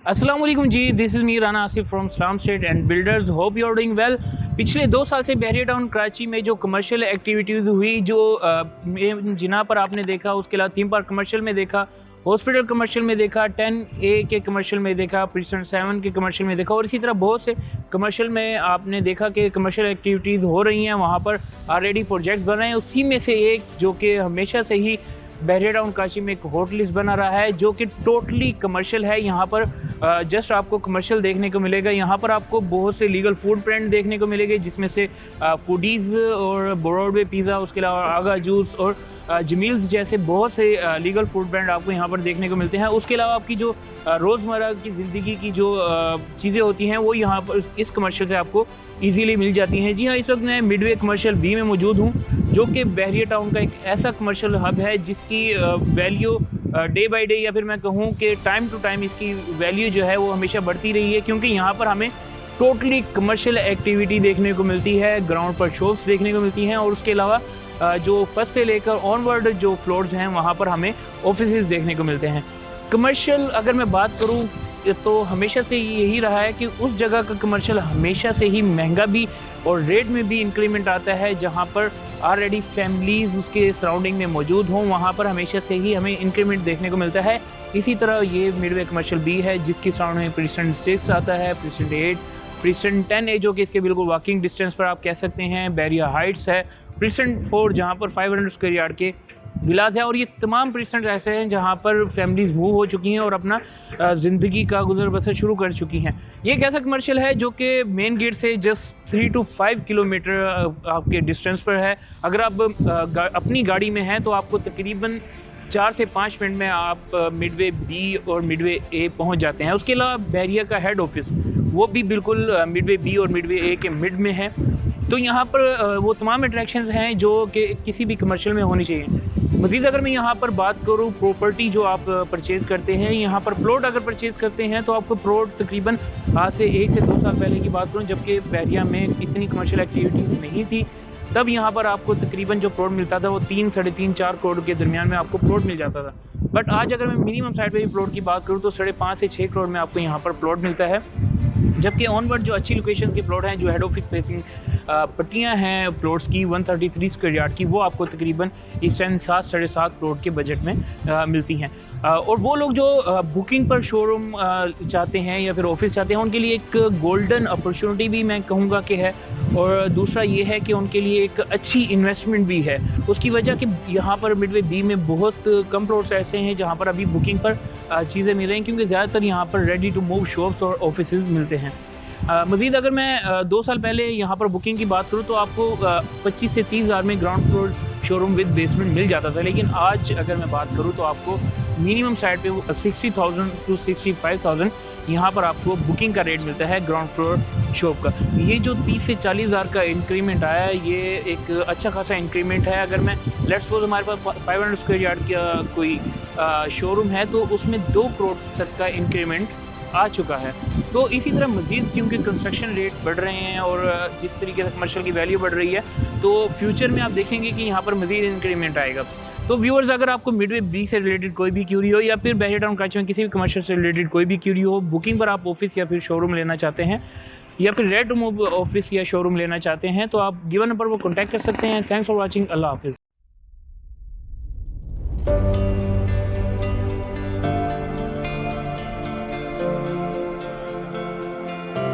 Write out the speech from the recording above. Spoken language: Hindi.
अस्सलाम वालेकुम ji, this is me Rana Asif from Islam estate and builders, hope you are doing well. पिछले 2 साल से बहरिया टाउन कराची में जो कमर्शियल एक्टिविटीज़ हुई, जो जिना पर आपने देखा, उसके अलावा थीम पार्क कमर्शियल में देखा, हॉस्पिटल कमर्शियल में देखा, 10A के कमर्शियल में देखा, प्रीसेंट 7 के कमर्शियल में देखा और इसी तरह बहुत से कमर्शियल में आपने देखा कि कमर्शियल एक्टिविटीज़ हो रही हैं, वहाँ पर ऑलरेडी प्रोजेक्ट्स बन रहे हैं। उसी में से एक जो कि हमेशा से ही बहरिया टाउन कराची में एक होटलिस्ट बना रहा है, जो कि टोटली कमर्शियल है। यहाँ पर जस्ट आपको कमर्शियल देखने को मिलेगा। यहाँ पर आपको बहुत से लीगल फूड ब्रांड देखने को मिलेंगे, जिसमें से फूडीज़ और ब्रॉडवे पिज़्ज़ा, उसके अलावा आगा जूस और जमील्स जैसे बहुत से लीगल फूड ब्रांड आपको यहाँ पर देखने को मिलते हैं। उसके अलावा आपकी जो रोज़मर्रा की ज़िंदगी की जो चीज़ें होती हैं, वो यहाँ पर इस कमर्शियल से आपको ईजीली मिल जाती हैं। जी हाँ, इस वक्त मैं मिडवे कमर्शियल बी में मौजूद हूँ, जो कि बहरिया टाउन का एक ऐसा कमर्शियल हब है जिसकी वैल्यू डे बाय डे, या फिर मैं कहूँ कि टाइम टू टाइम इसकी वैल्यू जो है वो हमेशा बढ़ती रही है, क्योंकि यहाँ पर हमें टोटली कमर्शियल एक्टिविटी देखने को मिलती है। ग्राउंड पर शॉप्स देखने को मिलती हैं और उसके अलावा जो फर्स्ट से लेकर ऑनवर्ड जो फ्लोर्स हैं, वहाँ पर हमें ऑफिसेज देखने को मिलते हैं। कमर्शियल अगर मैं बात करूँ तो हमेशा से यही रहा है कि उस जगह का कमर्शियल हमेशा से ही महंगा भी और रेट में भी इंक्रीमेंट आता है। जहाँ पर ऑलरेडी फैमिलीज़ उसके सराउंडिंग में मौजूद हों, वहाँ पर हमेशा से ही हमें इंक्रीमेंट देखने को मिलता है। इसी तरह ये मिडवे कमर्शियल बी है, जिसकी सराउंडिंग में प्रीसेंट 6 आता है, प्रीसेंट 8, प्रीसेंट 10A जो कि इसके बिल्कुल वॉकिंग डिस्टेंस पर आप कह सकते हैं, बहरिया हाइट्स है, प्रीसेंट 4 जहाँ पर 500 स्क्वायर यार्ड के विलाज है। और ये तमाम प्रीसेंट ऐसे हैं जहाँ पर फैमिलीज़ मूव हो चुकी हैं और अपना ज़िंदगी का गुजर बसर शुरू कर चुकी हैं। ये एक ऐसा कमर्शियल है जो कि मेन गेट से जस्ट 3 to 5 किलोमीटर आपके डिस्टेंस पर है। अगर आप अपनी गाड़ी में हैं तो आपको तकरीबन 4 से 5 मिनट में आप मिडवे बी और मिडवे ए पहुंच जाते हैं। उसके अलावा बहरिया का हेड ऑफिस वो भी बिल्कुल मिडवे बी और मिडवे ए के मिड में है। तो यहाँ पर वो तमाम अट्रैक्शंस हैं जो कि किसी भी कमर्शियल में होनी चाहिए। मज़ीद अगर मैं यहाँ पर बात करूँ प्रॉपर्टी जो आप परचेज़ करते हैं, यहाँ पर प्लॉट अगर परचेज़ करते हैं तो आपको प्लॉट तकरीबन आज से 1 से 2 साल पहले की बात करूँ, जबकि बहरिया में इतनी कमर्शियल एक्टिविटीज़ नहीं थी, तब यहाँ पर आपको तकरीबन जो प्लॉट मिलता था वो 3, साढ़े 3, 4 करोड़ के दरमियान में आपको प्लॉट मिल जाता था। बट आज अगर मैं मिनिमम साइड पे भी प्लॉट की बात करूँ तो 5.5 से 6 करोड़ में आपको यहाँ पर प्लॉट मिलता है। जबकि ऑनवर्ड जो अच्छी लोकेशंस के प्लॉट हैं, जो हेड ऑफिस फेसिंग पट्टियाँ हैं प्लॉट्स की 133 स्क्वायर यार्ड की, वो आपको तकरीबन इस टाइम 7, साढ़े 7 करोड़ के बजट में मिलती हैं। और वो लोग जो बुकिंग पर शोरूम चाहते हैं या फिर ऑफिस चाहते हैं, उनके लिए एक गोल्डन अपॉर्चुनिटी भी मैं कहूँगा कि है। और दूसरा ये है कि उनके लिए एक अच्छी इन्वेस्टमेंट भी है, उसकी वजह कि यहाँ पर मिडवे बी में बहुत कम प्लॉट्स ऐसे हैं जहाँ पर अभी बुकिंग पर चीज़ें मिल रही हैं, क्योंकि ज़्यादातर यहाँ पर रेडी टू मूव शॉप्स और ऑफिसेज़ मिलते हैं। मज़ीद अगर मैं 2 साल पहले यहाँ पर बुकिंग की बात करूँ तो आपको 25 से 30 हज़ार में ground floor showroom with basement मिल जाता था, लेकिन आज अगर मैं बात करूँ तो आपको मिनिमम साइड पे 60,000 to 65,000 यहाँ पर आपको बुकिंग का रेट मिलता है ग्राउंड फ्लोर शॉप का। ये जो 30 से 40 हज़ार का इंक्रीमेंट आया है, ये एक अच्छा खासा इंक्रीमेंट है। अगर मैं लेट्स सपोज हमारे पास 500 स्क्वायर यार्ड का कोई शोरूम है तो उसमें 2 करोड़ तक का इंक्रीमेंट आ चुका है। तो इसी तरह मज़ीद क्योंकि कंस्ट्रक्शन रेट बढ़ रहे हैं और जिस तरीके से कमर्शियल की वैल्यू बढ़ रही है, तो फ्यूचर में आप देखेंगे कि यहाँ पर मज़ीद इंक्रीमेंट आएगा। तो व्यूअर्स, अगर आपको मिडवे बी से रिलेटेड कोई भी क्यूरी हो या फिर बहरिया टाउन कराची में किसी भी कमर्शियल से रिलेटेड कोई भी क्यूरी हो, बुकिंग पर आप ऑफिस या फिर शोरूम लेना चाहते हैं या फिर रेड टू मूव ऑफिस या शोरूम लेना चाहते हैं, तो आप गिवन नंबर पर कॉन्टैक्ट कर सकते हैं। Thanks for watching. अल्लाह हाफिज़।